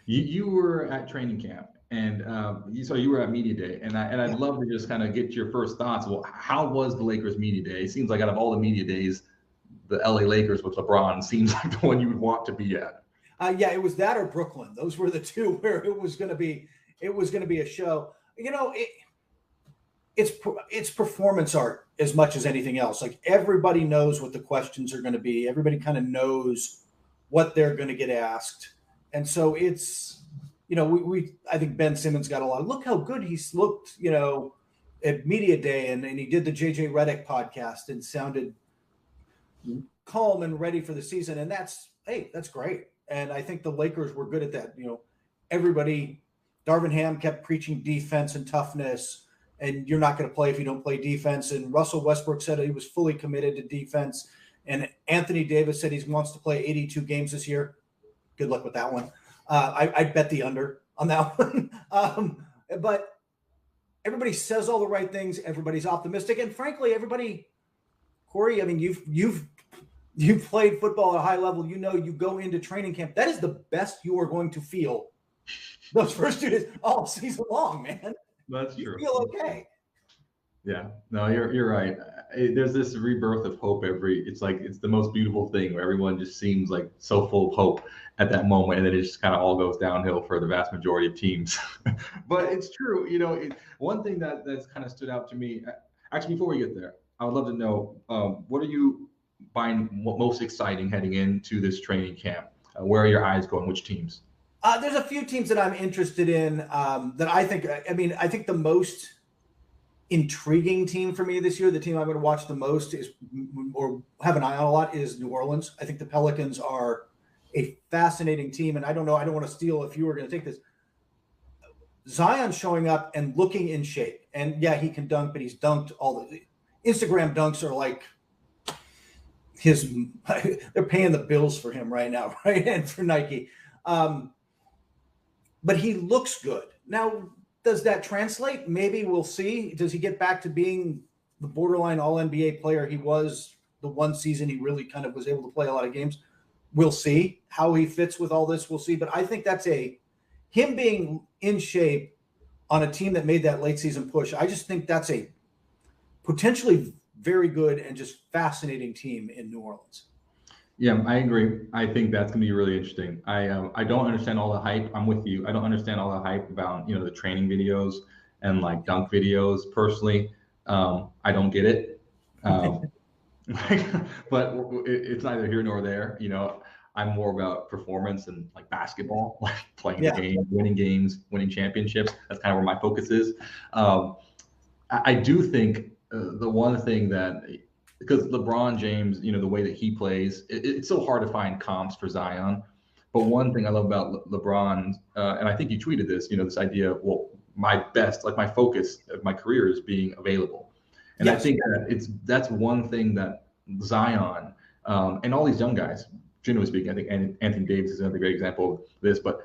You were at training camp, and you were at media day, and I'd Yeah. love to just kind of get your first thoughts. Well, how was the Lakers media day? It seems like out of all the media days, the LA Lakers with LeBron seems like the one you would want to be at. Yeah, it was that or Brooklyn. Those were the two where it was going to be a show. It's performance art as much as anything else. Like everybody knows what the questions are going to be. Everybody kind of knows what they're going to get asked, and so it's we I think Ben Simmons got a lot. Look how good he's looked, at media day, and he did the JJ Redick podcast and sounded calm and ready for the season, and that's great. And I think the Lakers were good at that. Everybody, Darvin Ham kept preaching defense and toughness, and you're not going to play if you don't play defense. And Russell Westbrook said he was fully committed to defense. And Anthony Davis said he wants to play 82 games this year. Good luck with that one. I'd bet the under on that one. But everybody says all the right things. Everybody's optimistic. And frankly, everybody, Corey, I mean, you've played football at a high level. You go into training camp. That is the best you are going to feel those first 2 days all season long, man. That's true. You feel okay. Yeah, no, you're right. There's this rebirth of hope it's the most beautiful thing where everyone just seems like so full of hope at that moment, and then it just kind of all goes downhill for the vast majority of teams. But it's true, one thing that's kind of stood out to me. Actually, before we get there, I would love to know what are you find most exciting heading into this training camp? Where are your eyes going? Which teams? There's a few teams that I'm interested in that I think the most intriguing team for me this year, the team I'm going to watch the most or have an eye on a lot, is New Orleans. I think the Pelicans are a fascinating team, and I don't want to steal if you were going to take this. Zion showing up and looking in shape, and yeah, he can dunk, but he's dunked all the Instagram dunks are like they're paying the bills for him right now, right? And for Nike. But he looks good. Now, does that translate? Maybe we'll see. Does he get back to being the borderline all-NBA player he was the one season he really kind of was able to play a lot of games? We'll see how he fits with all this. We'll see. But I think that's him being in shape on a team that made that late season push. I just think that's a potentially very good and just fascinating team in New Orleans. Yeah, I agree. I think that's going to be really interesting. I don't understand all the hype. I'm with you. I don't understand all the hype about the training videos and like dunk videos. Personally, I don't get it. But it's neither here nor there. I'm more about performance and like basketball, like playing the game, winning games, winning championships. That's kind of where my focus is. I do think the one thing that, because LeBron James, the way that he plays, it's so hard to find comps for Zion. But one thing I love about LeBron, and I think you tweeted this, this idea of, well, my focus of my career is being available. And yes. I think that that's one thing that Zion and all these young guys, generally speaking, I think Anthony Davis is another great example of this, but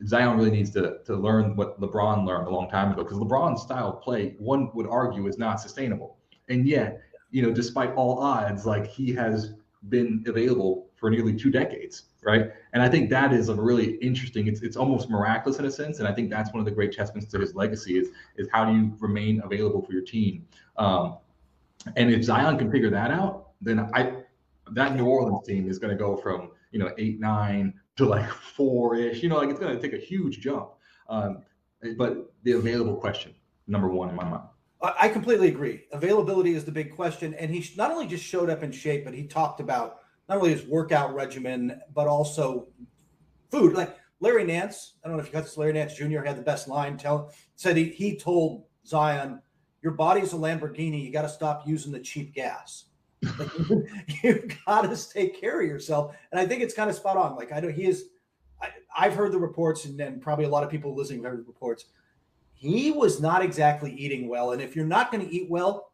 Zion really needs to learn what LeBron learned a long time ago, because LeBron's style of play, one would argue, is not sustainable. And yet, despite all odds, like, he has been available for nearly 2 decades, right? And I think that is a really interesting, it's almost miraculous in a sense. And I think that's one of the great testaments to his legacy is how do you remain available for your team? And if Zion can figure that out, then that New Orleans team is going to go from 8-9 to like 4-ish. It's going to take a huge jump. But the available question, number one in my mind. I completely agree. Availability is the big question. And he not only just showed up in shape, but he talked about not only his workout regimen, but also food. Like Larry Nance, I don't know if you got this, Larry Nance Jr. had the best line. Said he told Zion, your body's a Lamborghini. You got to stop using the cheap gas. Like, you've got to take care of yourself. And I think it's kind of spot on. Like, I've heard the reports, and then probably a lot of people listening have heard the reports. He was not exactly eating well. And if you're not going to eat well,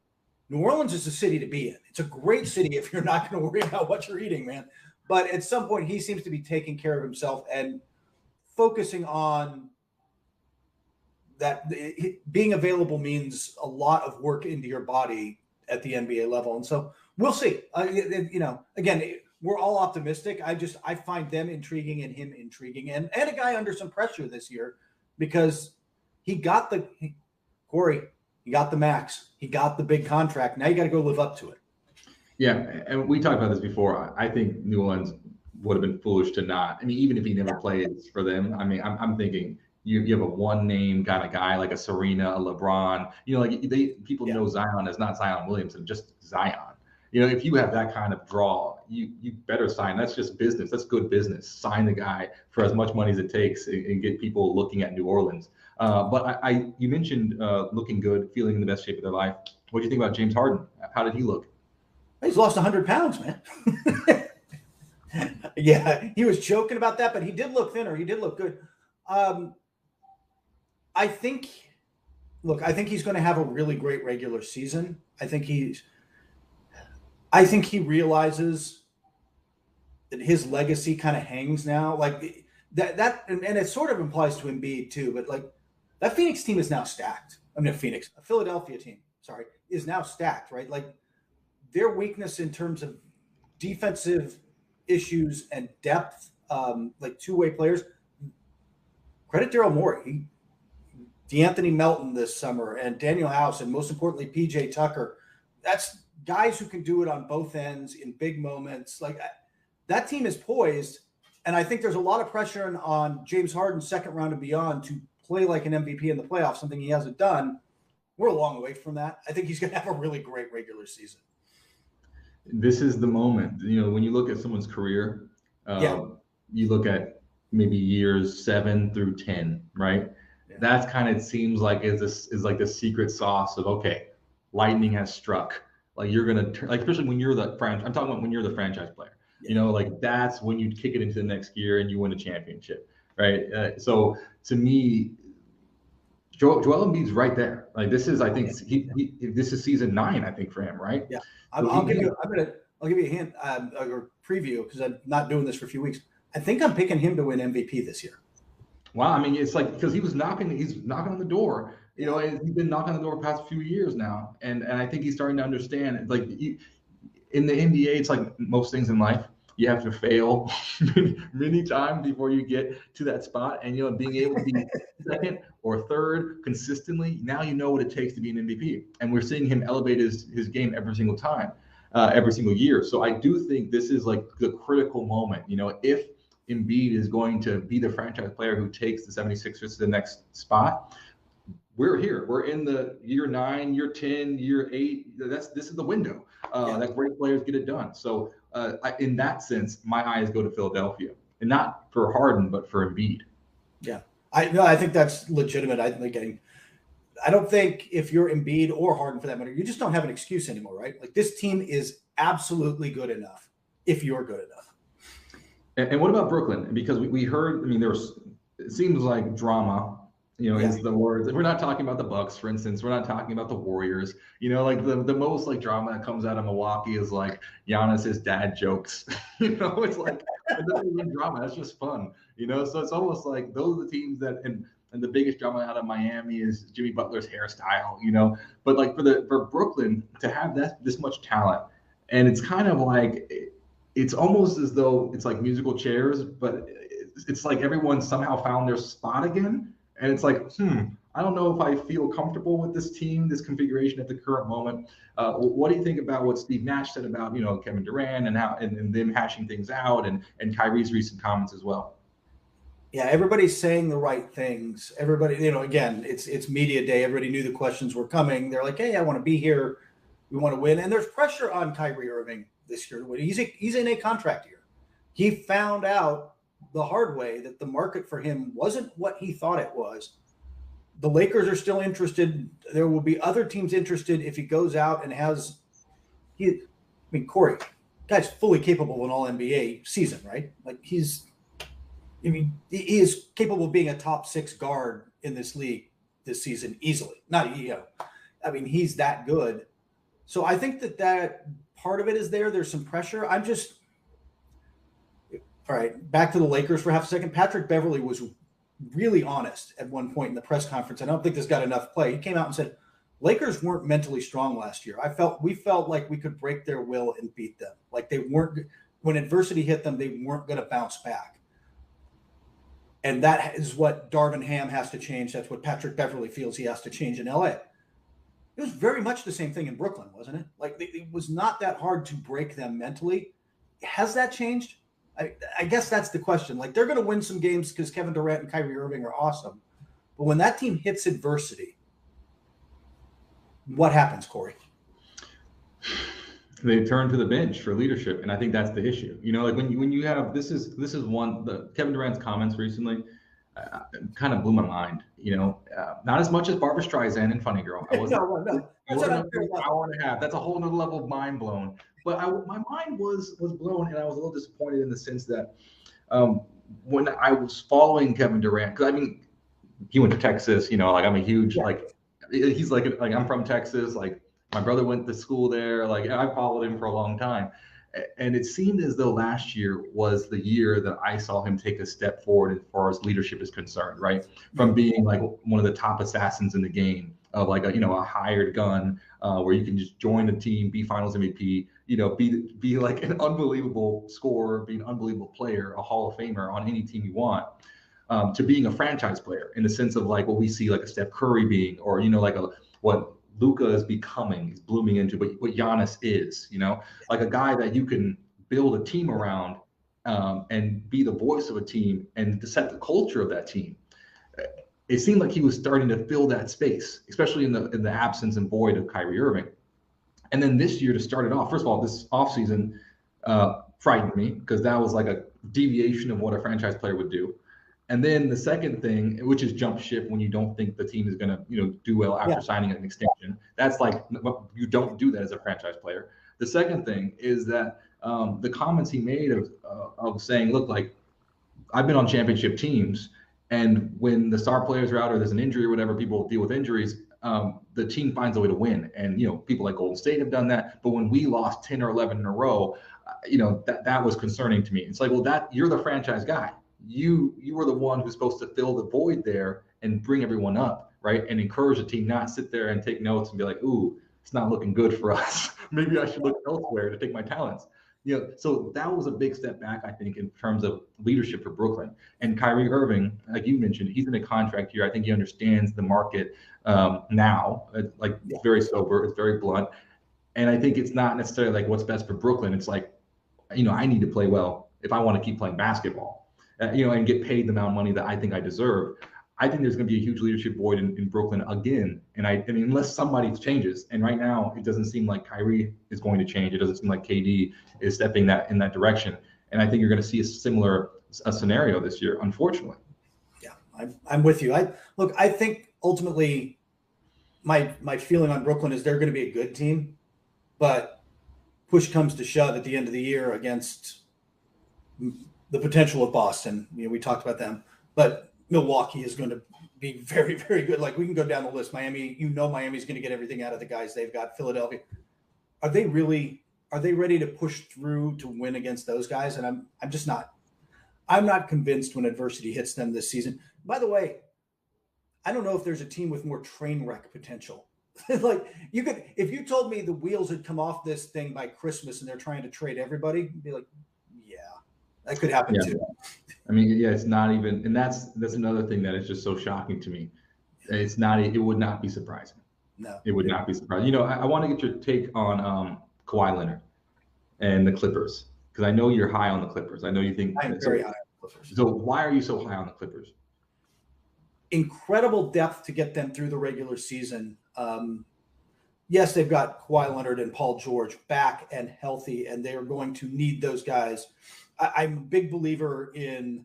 New Orleans is a city to be in. It's a great city if you're not going to worry about what you're eating, man. But at some point, he seems to be taking care of himself and focusing on that. Being available means a lot of work into your body at the NBA level. And so we'll see. Again, we're all optimistic. I find them intriguing and him intriguing, and a guy under some pressure this year because he got the max, he got the big contract. Now you got to go live up to it. Yeah, and we talked about this before. I think New Orleans would have been foolish to not. I mean, even if he never plays for them, I mean, I'm thinking you have a one name kind of guy like a Serena, a LeBron. Like people know Zion as not Zion Williamson, just Zion. If you have that kind of draw, you better sign. That's just business. That's good business. Sign the guy for as much money as it takes and get people looking at New Orleans. But you mentioned looking good, feeling in the best shape of their life. What do you think about James Harden? How did he look? He's lost 100 pounds, man. Yeah, he was joking about that, but he did look thinner. He did look good. I think he's going to have a really great regular season. I think he realizes that his legacy kind of hangs now. Like that, and it sort of implies to Embiid too. But like that Phoenix team is now stacked. I mean, a Philadelphia team, is now stacked, right? Like their weakness in terms of defensive issues and depth, like two-way players. Credit Daryl Morey, DeAnthony Melton this summer, and Daniel House, and most importantly, PJ Tucker. That's guys who can do it on both ends in big moments. Like that team is poised, and I think there's a lot of pressure on James Harden, second round and beyond, to play like an MVP in the playoffs, something he hasn't done. We're a long way from that. I think he's going to have a really great regular season. This is the moment. When you look at someone's career, you look at maybe years 7 through 10, right? Yeah. That's kind of seems like is like the secret sauce of, okay, lightning has struck. Like you're gonna like, especially when you're I'm talking about when you're the franchise player. Yeah. Like that's when you kick it into the next gear and you win a championship, right? So to me, Joel Embiid's right there. Like this is, I think this is season 9, I think, for him, right? Yeah. I'll give you a hint or preview because I'm not doing this for a few weeks. I think I'm picking him to win MVP this year. Wow, I mean, it's like because he's knocking on the door. He's been knocking on the door the past few years now, and I think he's starting to understand. Like in the NBA, it's like most things in life. You have to fail many times before you get to that spot, and being able to be second or third consistently. Now you know what it takes to be an MVP, and we're seeing him elevate his game every single time, every single year. So I do think this is like the critical moment. If Embiid is going to be the franchise player who takes the 76ers to the next spot, we're here. We're in the year 9, year 10, year 8. This is the window that great players get it done. So in that sense, my eyes go to Philadelphia, and not for Harden, but for Embiid. Yeah, I think that's legitimate. I don't think if you're Embiid or Harden for that matter, you just don't have an excuse anymore, right? Like this team is absolutely good enough if you're good enough. And what about Brooklyn? Because we heard, it seems like drama, is the words. We're not talking about the Bucks, for instance. We're not talking about the Warriors. Like the most like drama that comes out of Milwaukee is like Giannis's dad jokes. It's like it doesn't even drama. That's just fun. So it's almost like those are the teams that and the biggest drama out of Miami is Jimmy Butler's hairstyle. But like for Brooklyn to have this much talent, and it's kind of like. It's almost as though it's like musical chairs, but it's like everyone somehow found their spot again. And it's like, I don't know if I feel comfortable with this team, this configuration at the current moment. What do you think about what Steve Nash said about, Kevin Durant and how and them hashing things out and Kyrie's recent comments as well? Yeah, everybody's saying the right things. Everybody, again, it's media day. Everybody knew the questions were coming. They're like, hey, I want to be here. We want to win. And there's pressure on Kyrie Irving this year. He's in a contract year. He found out the hard way that the market for him wasn't what he thought it was. The Lakers are still interested. There will be other teams interested if he goes out and Corey, guy's fully capable of an all-NBA season, right? Like he is capable of being a top 6 guard in this league this season easily. He's that good. So I think that part of it is there. There's some pressure. All right, back to the Lakers for half a second. Patrick Beverley was really honest at one point in the press conference. I don't think this got enough play. He came out and said, Lakers weren't mentally strong last year. We felt like we could break their will and beat them. Like they weren't. when adversity hit them, they weren't going to bounce back. And that is what Darvin Ham has to change. That's what Patrick Beverley feels he has to change in LA. It was very much the same thing in Brooklyn, wasn't it? Like, it was not that hard to break them mentally. Has that changed? I guess that's the question. Like, they're going to win some games because Kevin Durant and Kyrie Irving are awesome. But when that team hits adversity, what happens, Corey? They turn to the bench for leadership, and I think that's the issue. You know, like when you have this is one the Kevin Durant's comments recently kind of blew my mind. You know, not as much as Barbra Streisand and Funny Girl. I wasn't. No. I want to have. That's a whole nother level of mind blown. But my mind was blown, and I was a little disappointed in the sense that when I was following Kevin Durant, because I mean, he went to Texas. You know, like I'm a huge like he's like I'm from Texas, like. My brother went to school there. Like I followed him for a long time. And it seemed as though last year was the year that I saw him take a step forward as far as leadership is concerned, right? From being like one of the top assassins in the game of like a hired gun where you can just join the team, be finals MVP, be like an unbelievable scorer, be an unbelievable player, a Hall of Famer on any team you want, to being a franchise player in the sense of like what we see like a Steph Curry being, or, like what Luka is becoming, he's blooming into, but what Giannis is, like a guy that you can build a team around and be the voice of a team and to set the culture of that team. It seemed like he was starting to fill that space, especially in the absence and void of Kyrie Irving. And then this year to start it off, first of all, this offseason frightened me because that was like a deviation of what a franchise player would do. And then the second thing, which is jump ship when you don't think the team is going to, do well after signing an extension. That's like, you don't do that as a franchise player. The second thing is that the comments he made of saying, look, like I've been on championship teams, and when the star players are out or there's an injury or whatever, people deal with injuries. The team finds a way to win. And, people like Golden State have done that. But when we lost 10 or 11 in a row, that was concerning to me. It's like, well, you're the franchise guy. You were the one who's supposed to fill the void there and bring everyone up, right? And encourage the team, not sit there and take notes and be like, ooh, it's not looking good for us. Maybe I should look elsewhere to take my talents. So that was a big step back, I think, in terms of leadership for Brooklyn. And Kyrie Irving, like you mentioned, he's in a contract year. I think he understands the market now. It's very sober. It's very blunt. And I think it's not necessarily like what's best for Brooklyn. It's like, I need to play well if I want to keep playing basketball. And get paid the amount of money that I think I deserve. I think there's going to be a huge leadership void in Brooklyn again. And I mean, unless somebody changes, and right now it doesn't seem like Kyrie is going to change. It doesn't seem like KD is stepping in that direction. And I think you're going to see a similar scenario this year, unfortunately. Yeah, I'm with you. I think ultimately my feeling on Brooklyn is they're going to be a good team, but push comes to shove at the end of the year against the potential of Boston. We talked about them, but Milwaukee is going to be very, very good. Like, we can go down the list. Miami, Miami's going to get everything out of the guys they've got. Philadelphia, are they ready to push through to win against those guys? And I'm not convinced when adversity hits them this season. By the way, I don't know if there's a team with more train wreck potential. Like, if you told me the wheels had come off this thing by Christmas and they're trying to trade everybody, I'd be like, that could happen too. I mean, it's not even, and that's another thing that is just so shocking to me. It's not, it would not be surprising. No, it would not be surprising. I want to get your take on Kawhi Leonard and the Clippers, because I know you're high on the Clippers. I know you think I'm very high on the Clippers. So why are you so high on the Clippers? Incredible depth to get them through the regular season. Yes, they've got Kawhi Leonard and Paul George back and healthy, and they are going to need those guys. I'm a big believer in,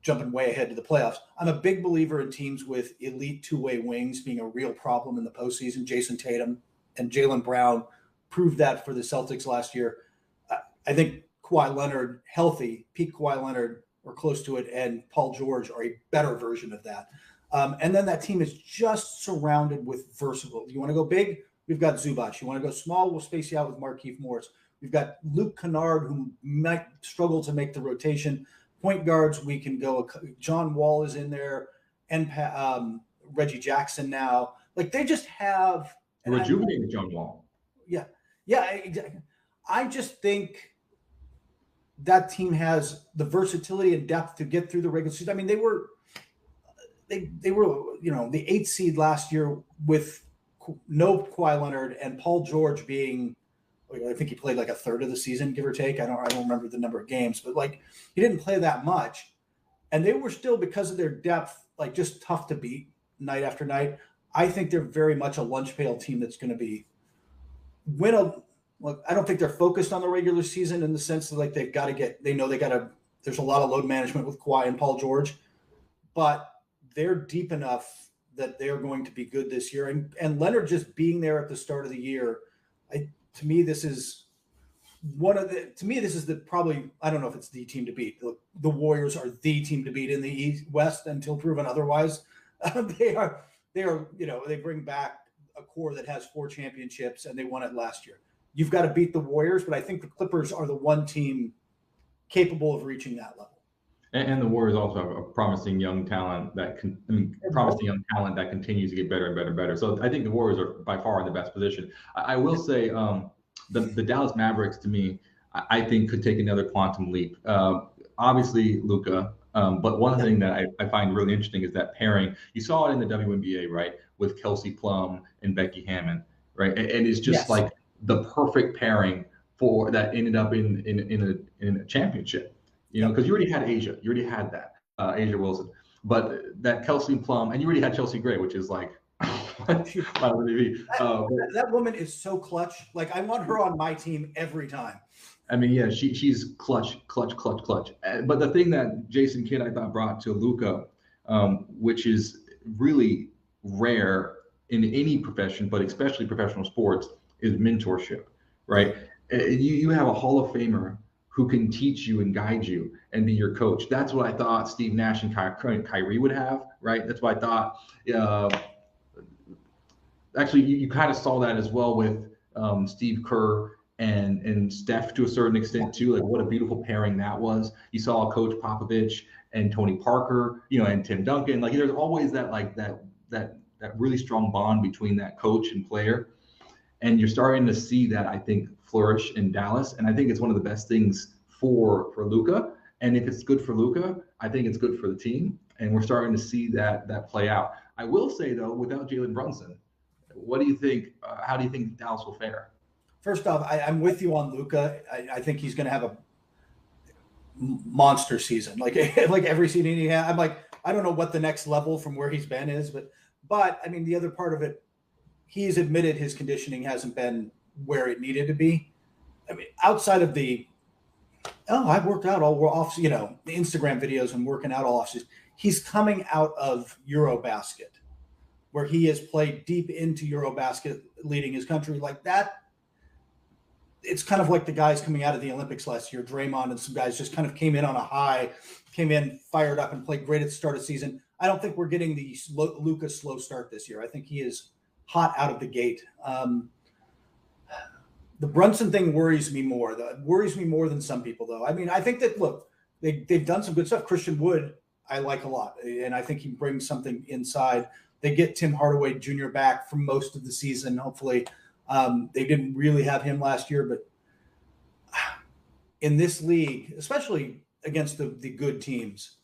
jumping way ahead to the playoffs, I'm a big believer in teams with elite two-way wings being a real problem in the postseason. Jason Tatum and Jaylen Brown proved that for the Celtics last year. I think Kawhi Leonard, healthy, peak Kawhi Leonard or close to it, and Paul George are a better version of that. And then that team is just surrounded with versatile. You want to go big? We've got Zubac. You want to go small? We'll space you out with Markieff Morris. We've got Luke Kennard, who might struggle to make the rotation. Point guards, we can go. John Wall is in there, and Reggie Jackson now. Like, they just have rejuvenated John Wall. Yeah. I just think that team has the versatility and depth to get through the regular season. I mean, they were the 8th seed last year with no Kawhi Leonard and Paul George being, I think he played like a third of the season, give or take. I don't remember the number of games, but like he didn't play that much, and they were still, because of their depth, like just tough to beat night after night. I think they're very much a lunch pail team that's going to be Look, I don't think they're focused on the regular season in the sense that like there's a lot of load management with Kawhi and Paul George, but they're deep enough that they're going to be good this year. And Leonard just being there at the start of the year, to me, this is probably, I don't know if it's the team to beat. The Warriors are the team to beat in the East, West until proven otherwise. They bring back a core that has 4 championships and they won it last year. You've got to beat the Warriors, but I think the Clippers are the one team capable of reaching that level. And the Warriors also have a promising young talent that continues to get better and better and better. So I think the Warriors are by far in the best position. I will say the Dallas Mavericks, to me, I think could take another quantum leap. Obviously, Luka. But one thing that I find really interesting is that pairing. You saw it in the WNBA, right, with Kelsey Plum and Becky Hammon, right? And it's just like the perfect pairing for that ended up in a championship. You know, because you already had Asia. You already had that, Asia Wilson. But that Kelsey Plum, and you already had Chelsea Gray, which is like, that woman is so clutch. Like, I want her on my team every time. I mean, yeah, she's clutch. But the thing that Jason Kidd, I thought, brought to Luka, which is really rare in any profession, but especially professional sports, is mentorship, right? You have a Hall of Famer who can teach you and guide you and be your coach. That's what I thought Steve Nash and Kyrie would have, right? That's what I thought. Actually, you kind of saw that as well with Steve Kerr and Steph to a certain extent too. Like, what a beautiful pairing that was. You saw Coach Popovich and Tony Parker, and Tim Duncan. Like, there's always that really strong bond between that coach and player. And you're starting to see that, I think, flourish in Dallas. And I think it's one of the best things for Luka. And if it's good for Luka, I think it's good for the team. And we're starting to see that play out. I will say, though, without Jalen Brunson, what do you think? How do you think Dallas will fare? First off, I'm with you on Luka. I think he's going to have a monster season. Like every season he had. I'm like, I don't know what the next level from where he's been is, but I mean, the other part of it, he's admitted his conditioning hasn't been where it needed to be. I mean, outside of I've worked out all off, the Instagram videos and working out all offseason. He's coming out of Eurobasket, where he has played deep into Eurobasket, leading his country like that. It's kind of like the guys coming out of the Olympics last year. Draymond and some guys just kind of came in on a high, came in fired up and played great at the start of the season. I don't think we're getting the Luka slow start this year. I think he is hot out of the gate. The Brunson thing worries me more. That worries me more than some people, though. I mean, I think that, look, they've done some good stuff. Christian Wood, I like a lot, and I think he brings something inside. They get Tim Hardaway Jr. back for most of the season, hopefully. They didn't really have him last year, but in this league, especially against the good teams,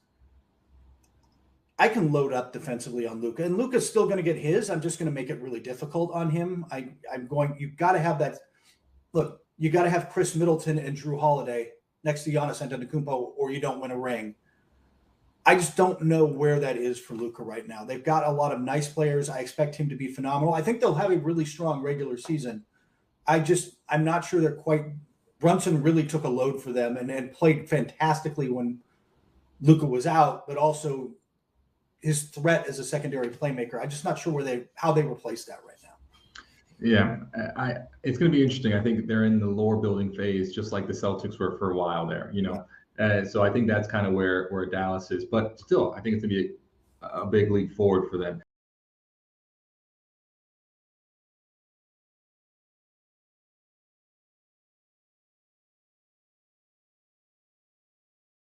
I can load up defensively on Luka, and Luka's still going to get his. I'm just going to make it really difficult on him. You've got to have that. Look, you got to have Chris Middleton and Drew Holiday next to Giannis Antetokounmpo, or you don't win a ring. I just don't know where that is for Luka right now. They've got a lot of nice players. I expect him to be phenomenal. I think they'll have a really strong regular season. I'm not sure they're quite. Brunson really took a load for them and played fantastically when Luka was out, but also his threat as a secondary playmaker. I'm just not sure how they replace that right now. Yeah, it's going to be interesting. I think they're in the lore building phase, just like the Celtics were for a while there, So I think that's kind of where Dallas is. But still, I think it's going to be a big leap forward for them.